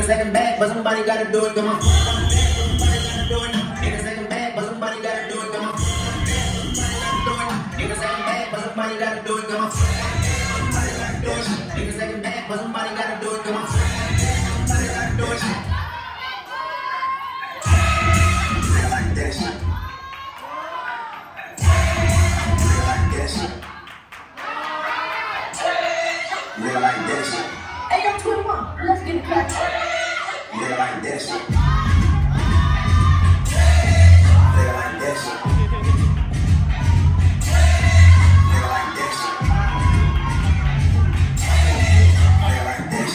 a second back, but somebody gotta do it. Come on. Take a second back, but somebody gotta do it. Come on. Take a second back, but somebody gotta do it. Come on. Take a second back, but somebody gotta do it. Come on. Somebody gotta do it. Like this. Like this. Live like this. Hey, I'm 21. Let's get it back. Live like this. Live like this. Live like this. Live like this. Live like this.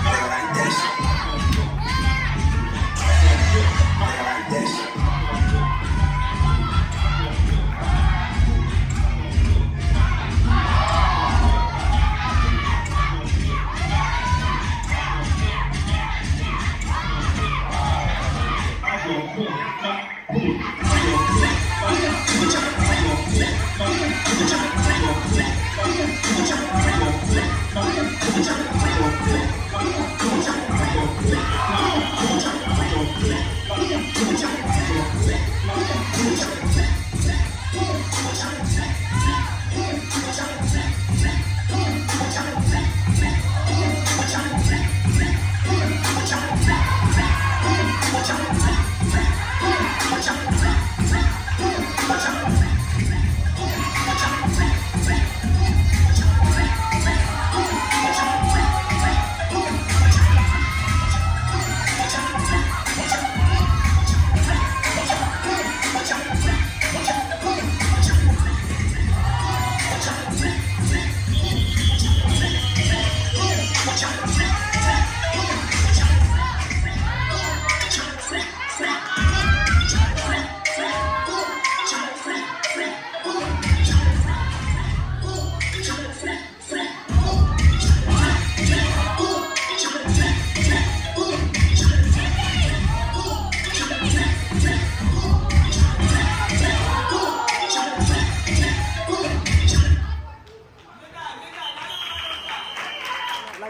Live like this. Live like this. Boom.